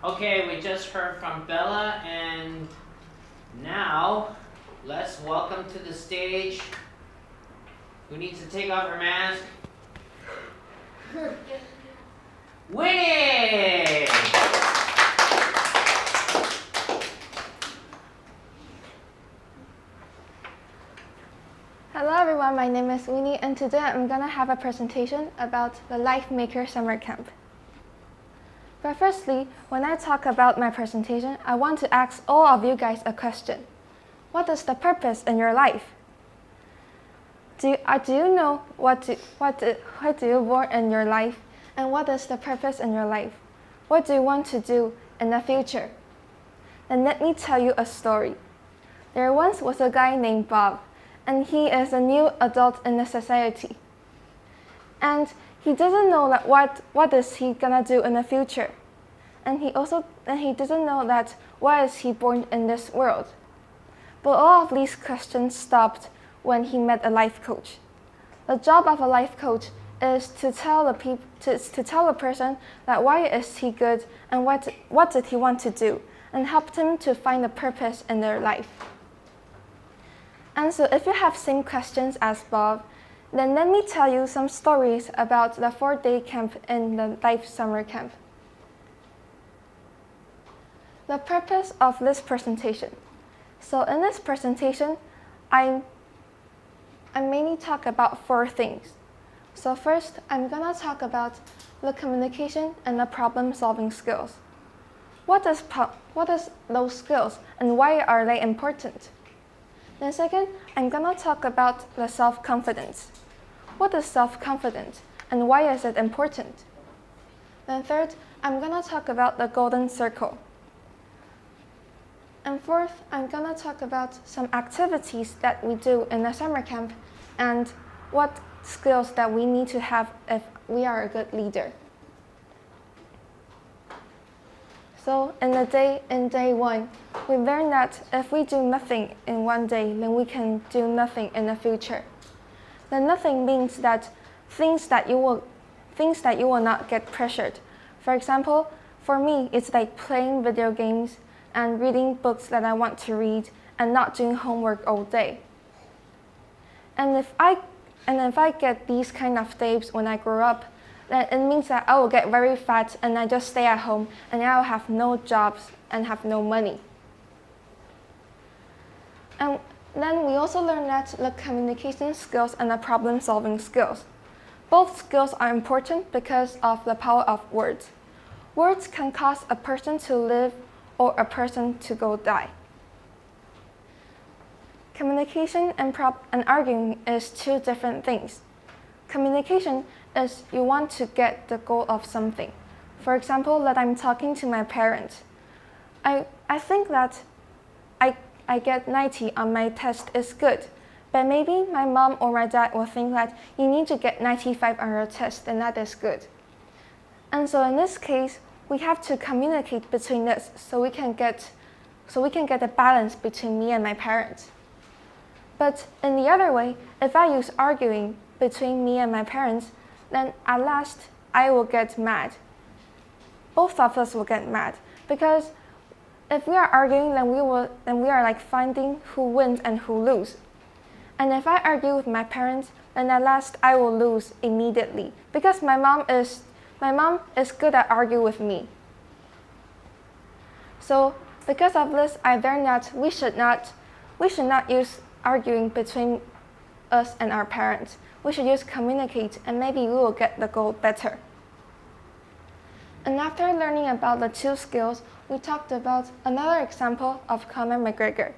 Okay, we just heard from Bella, and now let's welcome to the stage. Who needs to take off her mask? Winny! Hello everyone, my name is Winny, and today I'm gonna have a presentation about the Life Maker Summer Camp. But firstly, when I talk about my presentation, I want to ask all of you guys a question. What is the purpose in your life? Do you know what do you want in your life, and what is the purpose in your life? What do you want to do in the future? Then let me tell you a story. There once was a guy named Bob, and he is a new adult in the society. And he doesn't know that what is he gonna do in the future. And he doesn't know that why is he born in this world. But all of these questions stopped when he met a life coach. The job of a life coach is to tell a person that why is he good and what did he want to do, and help them to find a purpose in their life. And so if you have same questions as Bob, then let me tell you some stories about the 4-day camp in the Life Summer Camp. The purpose of this presentation. So in this presentation, I mainly talk about 4 things. So first, I'm gonna talk about the communication and the problem-solving skills. What is those skills and why are they important? Then second, I'm gonna talk about the self-confidence. What is self-confidence and why is it important? Then third, I'm gonna talk about the golden circle. And fourth, I'm gonna talk about some activities that we do in the summer camp and what skills that we need to have if we are a good leader. So in day 1, we learned that if we do nothing in one day, then we can do nothing in the future. Then nothing means that things that you will not get pressured. For example, for me, it's like playing video games and reading books that I want to read and not doing homework all day. And if I get these kind of days when I grow up, then it means that I will get very fat and I just stay at home and I will have no jobs and have no money. And then we also learned that the communication skills and the problem-solving skills. Both skills are important because of the power of words. Words can cause a person to live or a person to go die. Communication and arguing is 2 different things. Communication is you want to get the goal of something. For example, that I'm talking to my parents. I think that I get 90 on my test is good, but maybe my mom or my dad will think that you need to get 95 on your test, and that is good. And so in this case, we have to communicate between this so we can get a balance between me and my parents. But in the other way, if I use arguing between me and my parents, then at last I will get mad. Both of us will get mad because if we are arguing, then we are like finding who wins and who loses. And if I argue with my parents, then at last I will lose immediately because my mom is good at arguing with me. So because of this, I learned that we should not use arguing between us and our parents. We should just communicate and maybe we will get the goal better. And after learning about the 2 skills, we talked about another example of Conor McGregor.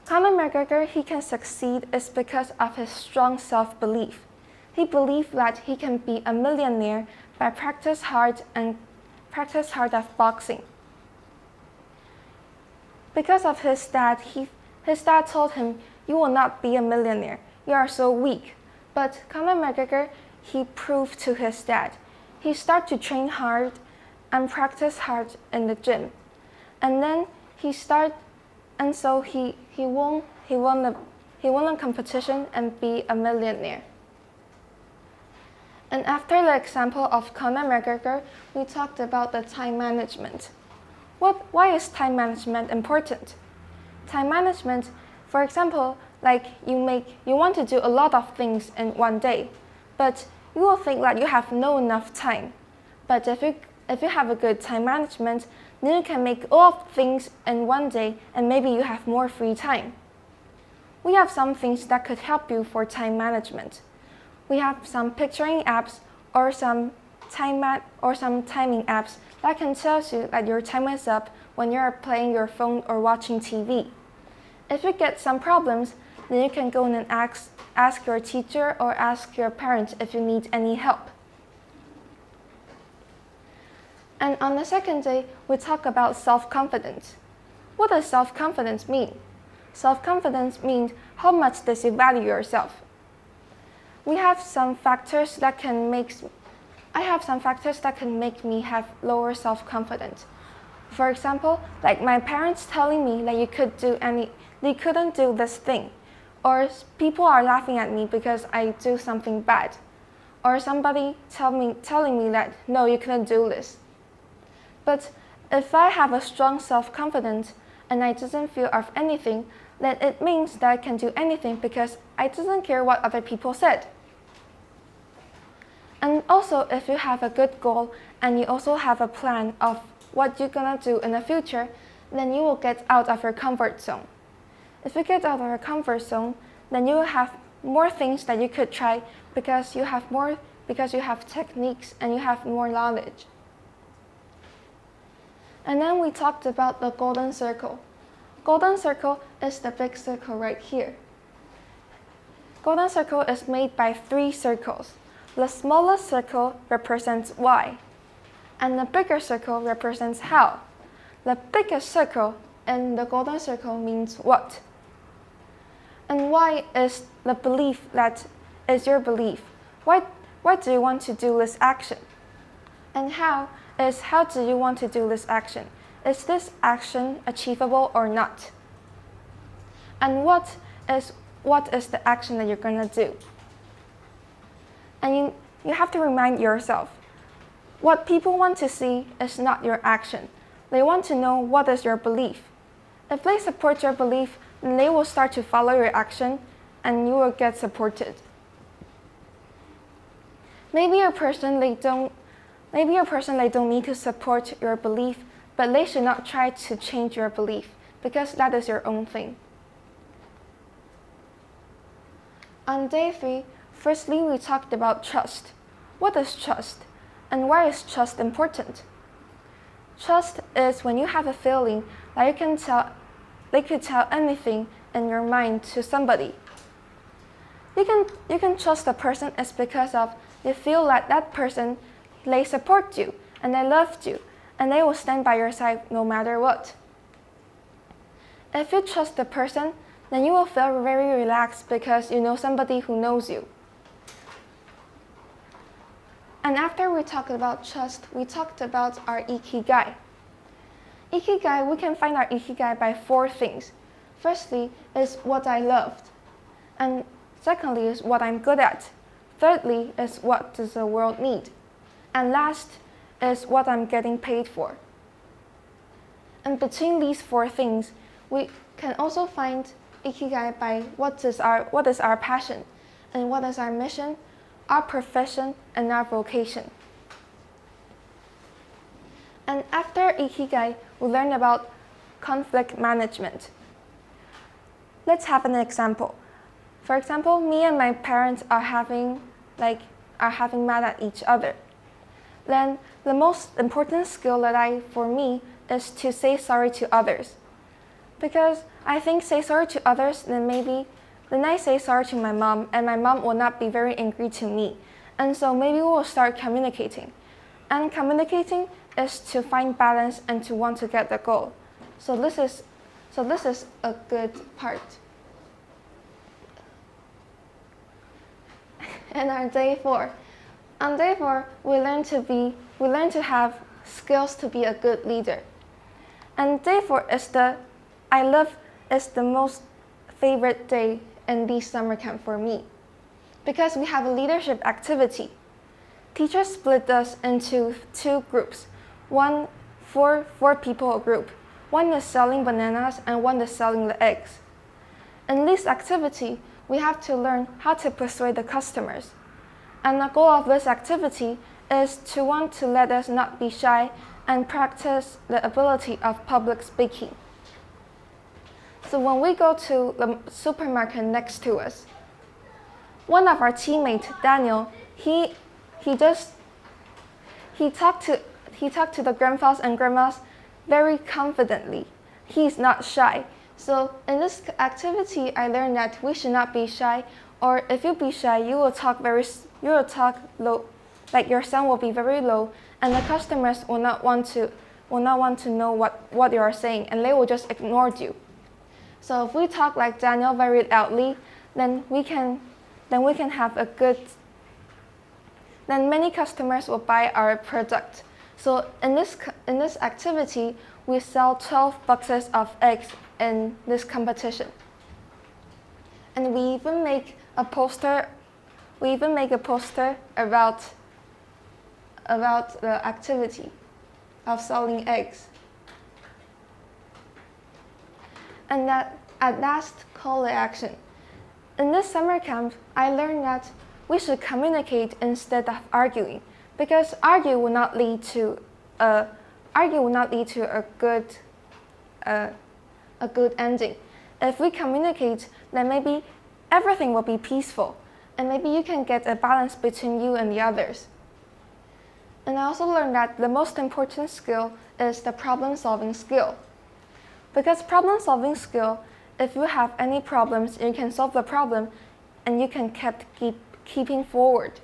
Conor McGregor, he can succeed is because of his strong self-belief. He believed that he can be a millionaire by practice hard at boxing. Because of his dad told him, "You will not be a millionaire. You are so weak." But Conor McGregor, he proved to his dad. He started to train hard and practice hard in the gym. And then he won the competition and be a millionaire. And after the example of Conor McGregor, we talked about the time management. Why is time management important? Time management, for example, like you want to do a lot of things in one day, but you will think that you have no enough time. But if you have a good time management, then you can make all of things in one day and maybe you have more free time. We have some things that could help you for time management. We have some picturing apps or some timing apps that can tell you that your time is up when you are playing your phone or watching TV. If you get some problems, then you can go and ask your teacher or ask your parents if you need any help. And on the second day, we talk about self-confidence. What does self-confidence mean? Self-confidence means how much does you value yourself. I have some factors that can make me have lower self-confidence. For example, like my parents telling me that they couldn't do this thing, or people are laughing at me because I do something bad, or somebody telling me that no, you couldn't do this. But if I have a strong self-confidence and I didn't fear of anything, then it means that I can do anything because I didn't care what other people said. And also, if you have a good goal and you also have a plan of what you're gonna do in the future, then you will get out of your comfort zone. If you get out of your comfort zone, then you will have more things that you could try because you have techniques and you have more knowledge. And then we talked about the golden circle. Golden circle is the big circle right here. Golden circle is made by 3 circles. The smallest circle represents why, and the bigger circle represents how. The biggest circle in the golden circle means what. And why is the belief that is your belief. Why do you want to do this action? And how do you want to do this action? Is this action achievable or not? And what is the action that you're gonna do? And you have to remind yourself, what people want to see is not your action. They want to know what is your belief. If they support your belief, then they will start to follow your action and you will get supported. Maybe a person they don't need to support your belief, but they should not try to change your belief because that is your own thing. On day 3, firstly we talked about trust. What is trust? And why is trust important? Trust is when you have a feeling that they could tell anything in your mind to somebody. You can trust a person is because of you feel that person, they support you and they loved you and they will stand by your side no matter what. If you trust the person, then you will feel very relaxed because you know somebody who knows you. And after we talked about trust, we talked about our ikigai. Ikigai, we can find our ikigai by 4 things. Firstly is what I loved. And secondly is what I'm good at. Thirdly is what does the world need. And last is what I'm getting paid for. And between these 4 things, we can also find ikigai by what is our passion and what is our mission, our profession, and our vocation. And after ikigai, we learn about conflict management. Let's have an example. For example, me and my parents are having mad at each other. Then the most important skill for me is to say sorry to others. Because I think say sorry to others, then I say sorry to my mom, and my mom will not be very angry to me. And so maybe we will start communicating. And communicating is to find balance and to want to get the goal. So this is a good part. And on day 4, we learn to have skills to be a good leader. And day 4 is the most favorite day in the summer camp for me, because we have a leadership activity. teachers split us into two groups. Four people group. One is selling bananas and one is selling the eggs. In this activity, we have to learn how to persuade the customers. And the goal of this activity is to want to let us not be shy and practice the ability of public speaking. So when we go to the supermarket next to us, one of our teammates, Daniel, he talked to the grandpas and grandmas very confidently. He's not shy. So in this activity, I learned that we should not be shy, or if you be shy, you will talk low, like your sound will be very low, and the customers will not want to know what you are saying, and they will just ignore you. So if we talk like Daniel very loudly, then many customers will buy our product. So in this activity, we sell 12 boxes of eggs in this competition. And we even make a poster about the activity of selling eggs. And that at last, call to action. In this summer camp, I learned that we should communicate instead of arguing, because arguing will not lead to a good ending. If we communicate, then maybe everything will be peaceful, and maybe you can get a balance between you and the others. And I also learned that the most important skill is the problem-solving skill. Because problem-solving skill, if you have any problems, you can solve the problem, and you can keeping forward.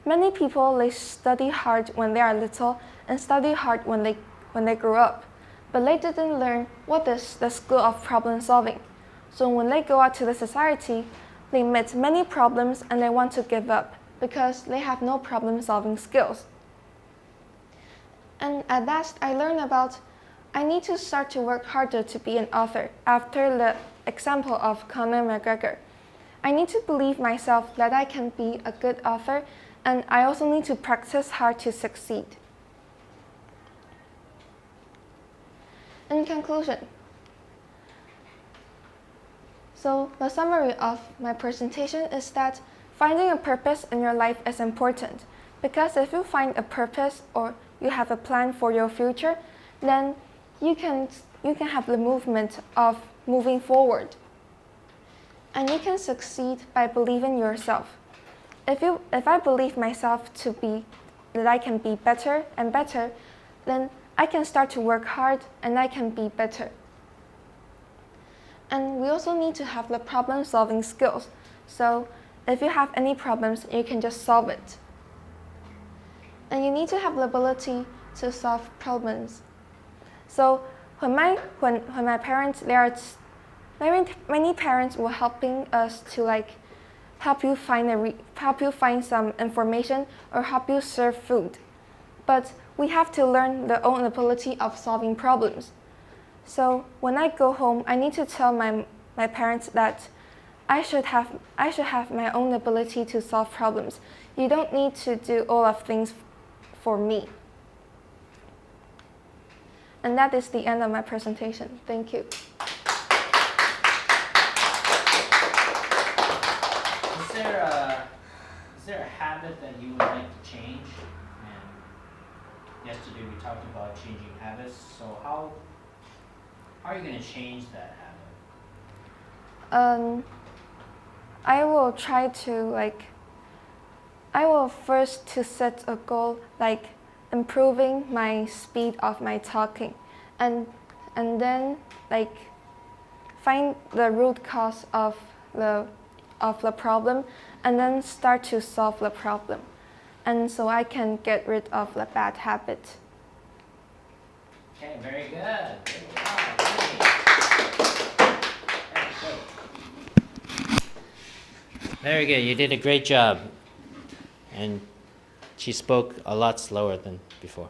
Many people, they study hard when they are little and study hard when they grow up, but they didn't learn what is the skill of problem solving. So when they go out to the society, they meet many problems and they want to give up because they have no problem solving skills. And at last, I learned about I need to start to work harder to be an author after the example of Conor McGregor. I need to believe myself that I can be a good author, and I also need to practice hard to succeed. In conclusion, so the summary of my presentation is that finding a purpose in your life is important, because if you find a purpose or you have a plan for your future, then you can have the movement of moving forward. And you can succeed by believing yourself. If I believe myself that I can be better and better, then I can start to work hard and I can be better. And we also need to have the problem-solving skills. So if you have any problems, you can just solve it. And you need to have the ability to solve problems. So when my parents, many parents were helping us to help you find some information or help you serve food. But we have to learn the own ability of solving problems. So when I go home, I need to tell my parents that I should have my own ability to solve problems. You don't need to do all of things for me. And that is the end of my presentation. Thank you. Is there a habit that you would like to change? And yesterday we talked about changing habits. So how are you going to change that habit? I will try to I will first to set a goal improving my speed of my talking, and then find the root cause of the problem, and then start to solve the problem, and so I can get rid of the bad habit. Okay, very good. Good job. Very good. You did a great job. And she spoke a lot slower than before.